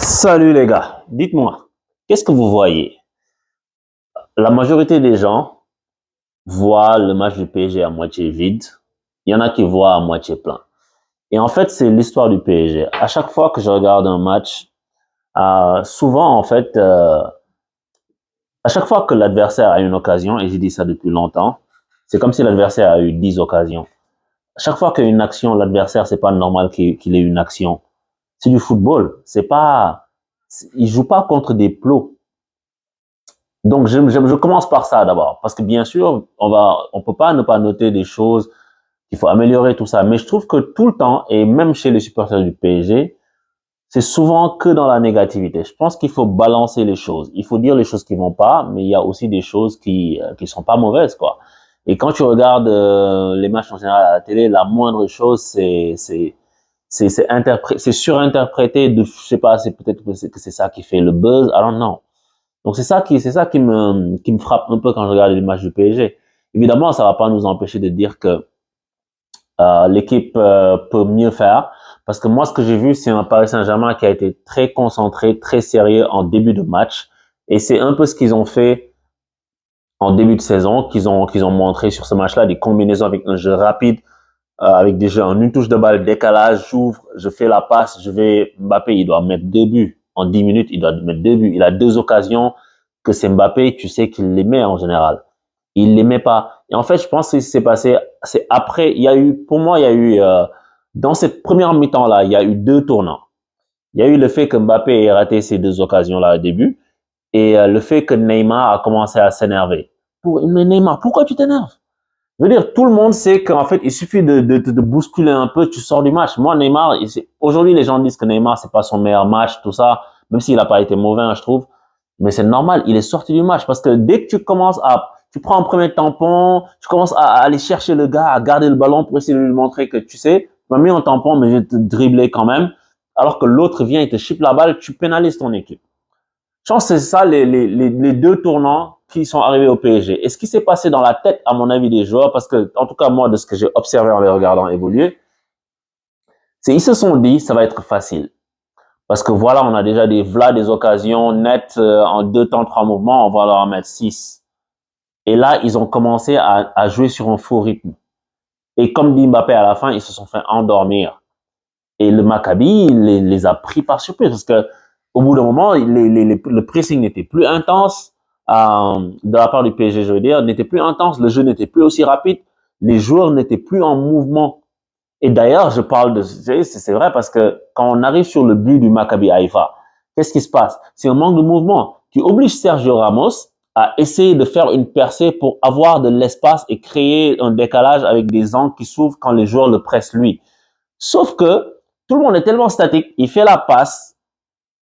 Salut les gars, dites-moi, qu'est-ce que vous voyez? La majorité des gens voient le match du PSG à moitié vide. Il y en a qui voient à moitié plein. Et en fait, c'est l'histoire du PSG. À chaque fois que je regarde un match, souvent en fait, à chaque fois que l'adversaire a une occasion, et j'ai dit ça depuis longtemps, c'est comme si l'adversaire a eu 10 occasions. À chaque fois qu'il y a une action, l'adversaire, c'est pas normal qu'il ait une action. C'est du football. C'est pas, il joue pas contre des plots. Donc, je commence par ça d'abord, parce que bien sûr, on peut pas ne pas noter des choses qu'il faut améliorer tout ça. Mais je trouve que tout le temps, et même chez les supporters du PSG, c'est souvent que dans la négativité. Je pense qu'il faut balancer les choses. Il faut dire les choses qui vont pas, mais il y a aussi des choses qui sont pas mauvaises, quoi. Et quand tu regardes les matchs en général à la télé, la moindre chose, c'est surinterprété de, je sais pas, c'est peut-être que c'est ça qui fait le buzz. Alors non. Donc c'est ça qui me frappe un peu quand je regarde les matchs du PSG. Évidemment, ça va pas nous empêcher de dire que l'équipe peut mieux faire, parce que moi ce que j'ai vu, c'est un Paris Saint-Germain qui a été très concentré, très sérieux en début de match, et c'est un peu ce qu'ils ont fait en début de saison, qu'ils ont montré sur ce match-là, des combinaisons avec un jeu rapide, avec des jeux en une touche de balle, décalage, j'ouvre, je fais la passe, je vais, Mbappé, il doit mettre 2 buts. En 10 minutes, il doit mettre 2 buts. Il a 2 occasions que c'est Mbappé, tu sais qu'il les met en général. Il les met pas. Et en fait, je pense que ce qui s'est passé, c'est après, il y a eu, pour moi, il y a eu, dans cette première mi-temps-là, il y a eu deux tournants. Il y a eu le fait que Mbappé ait raté ces 2 occasions-là au début, et le fait que Neymar a commencé à s'énerver. Mais Neymar, pourquoi tu t'énerves? Je veux dire, tout le monde sait qu'en fait, il suffit de bousculer un peu, tu sors du match. Moi, Neymar, aujourd'hui, les gens disent que Neymar, c'est pas son meilleur match, tout ça, même s'il n'a pas été mauvais, hein, je trouve. Mais c'est normal, il est sorti du match parce que dès que tu prends un premier tampon, tu commences à aller chercher le gars, à garder le ballon pour essayer de lui montrer que tu sais, tu m'as mis un tampon, mais je vais te dribbler quand même. Alors que l'autre vient et te chip la balle, tu pénalises ton équipe. Je pense que c'est ça les deux tournants qui sont arrivés au PSG. Et ce qui s'est passé dans la tête, à mon avis, des joueurs, parce que, en tout cas, moi, de ce que j'ai observé en les regardant évoluer, c'est ils se sont dit, ça va être facile. Parce que voilà, on a déjà des occasions nettes en 2 temps, 3 mouvements, on va leur en mettre 6. Et là, ils ont commencé à jouer sur un faux rythme. Et comme dit Mbappé à la fin, ils se sont fait endormir. Et le Maccabi, il les a pris par surprise parce que au bout d'un moment, le pressing n'était plus intense de la part du PSG, je veux dire, n'était plus intense, le jeu n'était plus aussi rapide, les joueurs n'étaient plus en mouvement. Et d'ailleurs, je parle de, c'est vrai parce que quand on arrive sur le but du Maccabi Haïfa, qu'est-ce qui se passe? C'est un manque de mouvement qui oblige Sergio Ramos à essayer de faire une percée pour avoir de l'espace et créer un décalage avec des angles qui s'ouvrent quand les joueurs le pressent lui. Sauf que tout le monde est tellement statique, il fait la passe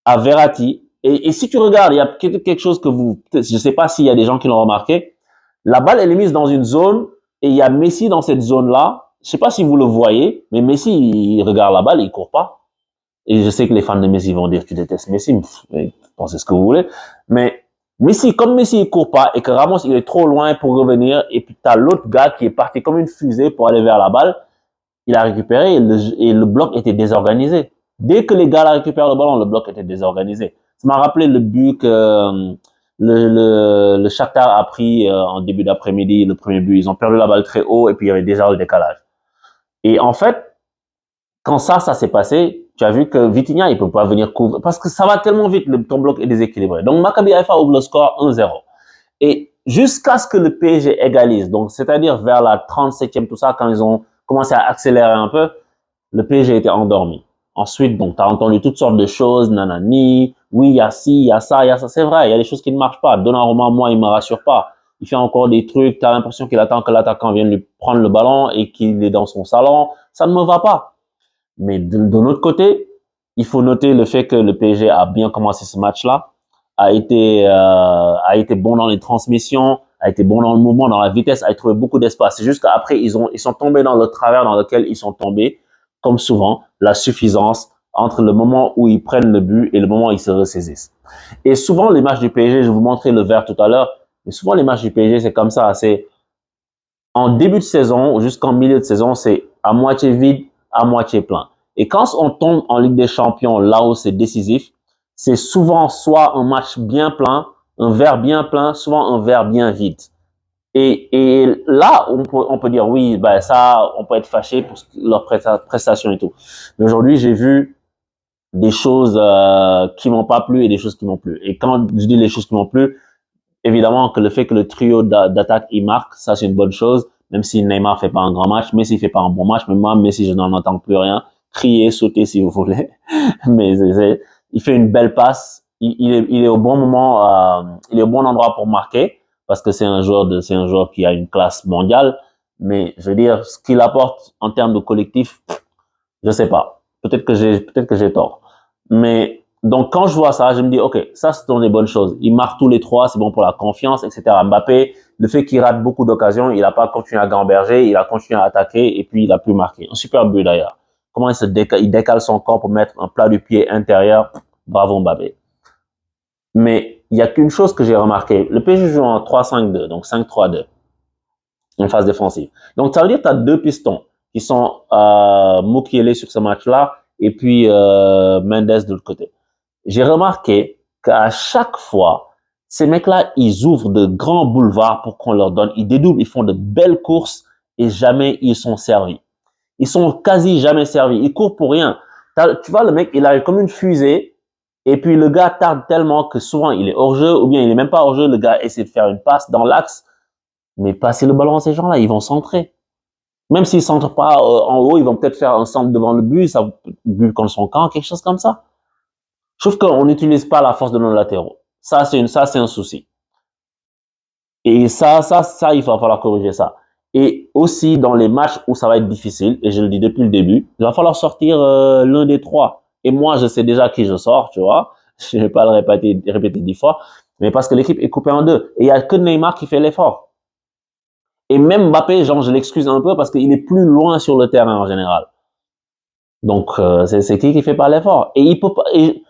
à Verratti. Et si tu regardes, il y a quelque chose que je ne sais pas s'il y a des gens qui l'ont remarqué, la balle, elle est mise dans une zone et il y a Messi dans cette zone-là. Je ne sais pas si vous le voyez, mais Messi, il regarde la balle et il court pas. Et je sais que les fans de Messi vont dire que tu détestes Messi, pensez ce que vous voulez. Mais Messi, comme Messi, il court pas et que Ramos, il est trop loin pour revenir, et puis tu as l'autre gars qui est parti comme une fusée pour aller vers la balle, il a récupéré et le bloc était désorganisé. Dès que les gars récupèrent le ballon, le bloc était désorganisé. Ça m'a rappelé le but que le Shakhtar a pris en début d'après-midi, le premier but. Ils ont perdu la balle très haut et puis il y avait déjà le décalage. Et en fait, quand ça s'est passé, tu as vu que Vitinha, il peut pas venir couvrir parce que ça va tellement vite, ton bloc est déséquilibré. Donc Maccabi Haifa ouvre le score 1-0. Et jusqu'à ce que le PSG égalise, donc c'est-à-dire vers la 37e, tout ça, quand ils ont commencé à accélérer un peu, le PSG était endormi. Ensuite, donc, tu as entendu toutes sortes de choses, nanani, oui, il y a ci, il y a ça, il y a ça. C'est vrai, il y a des choses qui ne marchent pas. Donnarumma, moi, il me rassure pas. Il fait encore des trucs, tu as l'impression qu'il attend que l'attaquant vienne lui prendre le ballon et qu'il est dans son salon. Ça ne me va pas. Mais de l'autre côté, il faut noter le fait que le PSG a bien commencé ce match-là, a été bon dans les transmissions, a été bon dans le mouvement, dans la vitesse, a trouvé beaucoup d'espace. C'est juste qu'après, ils sont tombés dans le travers dans lequel ils sont tombés, comme souvent, la suffisance entre le moment où ils prennent le but et le moment où ils se ressaisissent. Et souvent, les matchs du PSG, je vous montrais le vert tout à l'heure, mais souvent les matchs du PSG, c'est comme ça. C'est en début de saison ou jusqu'en milieu de saison, c'est à moitié vide, à moitié plein. Et quand on tombe en Ligue des Champions, là où c'est décisif, c'est souvent soit un match bien plein, un verre bien plein, souvent un verre bien vide. Et là, on peut dire oui, ben ça, on peut être fâché pour leur prestation et tout. Mais aujourd'hui, j'ai vu des choses qui m'ont pas plu et des choses qui m'ont plu. Et quand je dis les choses qui m'ont plu, évidemment que le fait que le trio d'attaque il marque, ça c'est une bonne chose. Même si Neymar fait pas un grand match, Messi fait pas un bon match, mais moi, Messi, je n'en entends plus rien. Crier, sauter si vous voulez. Mais il fait une belle passe. Il est au bon moment, il est au bon endroit pour marquer parce que c'est un joueur qui a une classe mondiale. Mais je veux dire, ce qu'il apporte en termes de collectif, je sais pas. Peut-être que j'ai tort. Mais donc quand je vois ça, je me dis ok, ça ce sont des bonnes choses. Il marque tous les trois, c'est bon pour la confiance, etc. Mbappé, le fait qu'il rate beaucoup d'occasions, il n'a pas continué à gamberger, il a continué à attaquer et puis il a pu marquer. Un super but d'ailleurs. Comment il décale son corps pour mettre un plat du pied intérieur. Bravo Mbappé. Mais il y a qu'une chose que j'ai remarqué. Le PSG joue en 3-5-2, donc 5-3-2, en phase défensive. Donc ça veut dire que tu as deux pistons qui sont Mukiele sur ce match-là et puis Mendes de l'autre côté. J'ai remarqué qu'à chaque fois, ces mecs-là, ils ouvrent de grands boulevards pour qu'on leur donne. Ils dédoublent, ils font de belles courses et jamais ils sont servis. Ils sont quasi jamais servis. Ils courent pour rien. Tu vois, le mec, il arrive comme une fusée et puis le gars tarde tellement que souvent il est hors jeu ou bien il est même pas hors jeu. Le gars essaie de faire une passe dans l'axe, mais passer le ballon à ces gens-là, ils vont centrer. Même s'ils centrent pas en haut, ils vont peut-être faire un centre devant le but, ça but contre son camp, quelque chose comme ça. Je trouve qu'on n'utilise pas la force de nos latéraux. Ça, c'est un souci. Et ça, il va falloir corriger ça. Et aussi, dans les matchs où ça va être difficile, et je le dis depuis le début, il va falloir sortir l'un des trois. Et moi, je sais déjà qui je sors, tu vois. Je ne vais pas le répéter 10 fois, mais parce que l'équipe est coupée en deux. Et il y a que Neymar qui fait l'effort. Et même Mbappé, genre, je l'excuse un peu parce qu'il est plus loin sur le terrain en général. Donc, c'est qui fait pas l'effort. Et il peut pas, et,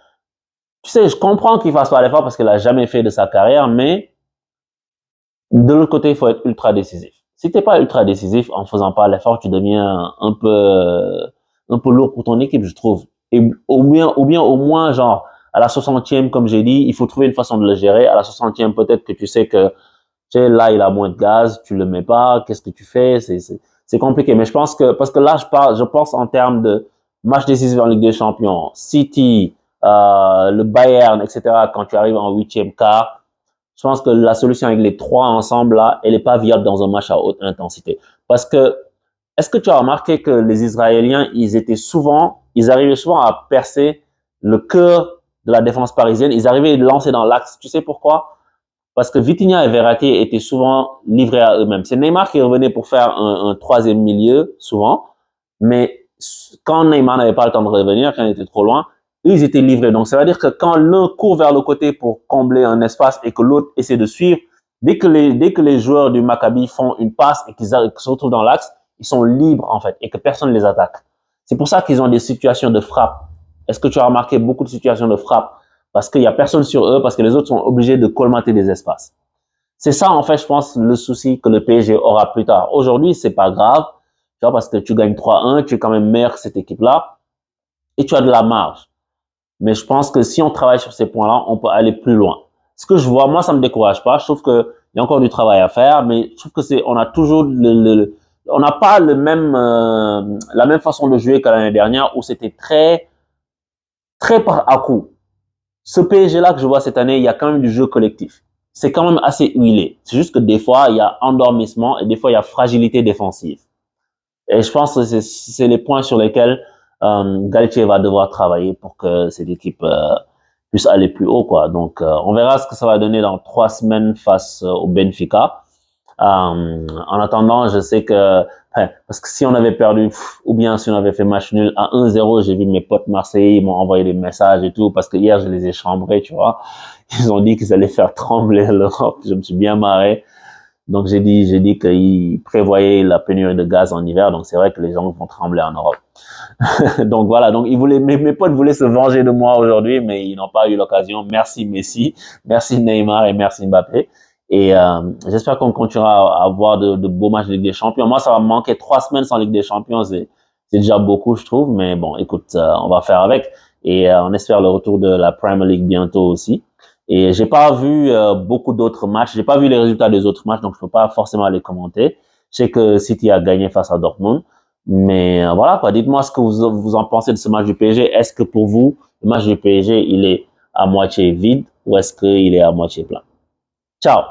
tu sais, je comprends qu'il fasse pas l'effort parce qu'il a jamais fait de sa carrière, mais de l'autre côté, il faut être ultra décisif. Si t'es pas ultra décisif en faisant pas l'effort, tu deviens un peu lourd pour ton équipe, je trouve. Et ou bien au moins, genre, à la 60e, comme j'ai dit, il faut trouver une façon de le gérer. À la 60e, peut-être que tu sais que, tu sais, là, il a moins de gaz, tu le mets pas, qu'est-ce que tu fais? C'est compliqué. Mais je pense que, parce que là, je pense en termes de match décisif en Ligue des Champions, City, le Bayern, etc., quand tu arrives en huitième quart, je pense que la solution avec les trois ensemble là, elle n'est pas viable dans un match à haute intensité. Parce que, est-ce que tu as remarqué que les Israéliens, ils arrivaient souvent à percer le cœur de la défense parisienne. Ils arrivaient à lancer dans l'axe. Tu sais pourquoi? Parce que Vitinha et Verratti étaient souvent livrés à eux-mêmes. C'est Neymar qui revenait pour faire un troisième milieu, souvent. Mais quand Neymar n'avait pas le temps de revenir, quand il était trop loin, eux, ils étaient livrés. Donc, ça veut dire que quand l'un court vers le côté pour combler un espace et que l'autre essaie de suivre, dès que les joueurs du Maccabi font une passe et qu'ils se retrouvent dans l'axe, ils sont libres, en fait, et que personne ne les attaque. C'est pour ça qu'ils ont des situations de frappe. Est-ce que tu as remarqué beaucoup de situations de frappe? Parce qu'il y a personne sur eux, parce que les autres sont obligés de colmater des espaces. C'est ça, en fait, je pense, le souci que le PSG aura plus tard. Aujourd'hui, c'est pas grave, tu vois, parce que tu gagnes 3-1, tu es quand même meilleur que cette équipe-là, et tu as de la marge. Mais je pense que si on travaille sur ces points-là, on peut aller plus loin. Ce que je vois, moi, ça me décourage pas. Je trouve que il y a encore du travail à faire, mais je trouve que on a toujours on n'a pas la même façon de jouer qu'à l'année dernière où c'était très par à coup. Ce PSG-là que je vois cette année, il y a quand même du jeu collectif. C'est quand même assez huilé. C'est juste que des fois, il y a endormissement et des fois, il y a fragilité défensive. Et je pense que c'est les points sur lesquels Galtier va devoir travailler pour que cette équipe puisse aller plus haut, quoi. Donc, on verra ce que ça va donner dans 3 semaines face au Benfica. En attendant, je sais que parce que si on avait perdu ou bien si on avait fait match nul à 1-0, j'ai vu mes potes marseillais, ils m'ont envoyé des messages et tout parce que hier je les ai chambrés, tu vois. Ils ont dit qu'ils allaient faire trembler l'Europe. Je me suis bien marré. Donc j'ai dit qu'ils prévoyaient la pénurie de gaz en hiver, donc c'est vrai que les gens vont trembler en Europe. Donc voilà, donc mes potes voulaient se venger de moi aujourd'hui, mais ils n'ont pas eu l'occasion. Merci Messi, merci Neymar et merci Mbappé. Et j'espère qu'on continuera à avoir de beaux matchs de Ligue des Champions. Moi, ça va me manquer 3 semaines sans Ligue des Champions, c'est déjà beaucoup, je trouve. Mais bon, écoute, on va faire avec. et on espère le retour de la Premier League bientôt aussi. Et j'ai pas vu beaucoup d'autres matchs, j'ai pas vu les résultats des autres matchs, donc je peux pas forcément les commenter. Je sais que City a gagné face à Dortmund, mais voilà quoi. Dites-moi ce que vous en pensez de ce match du PSG. Est-ce que pour vous, le match du PSG, il est à moitié vide ou est-ce qu'il est à moitié plein? Ciao!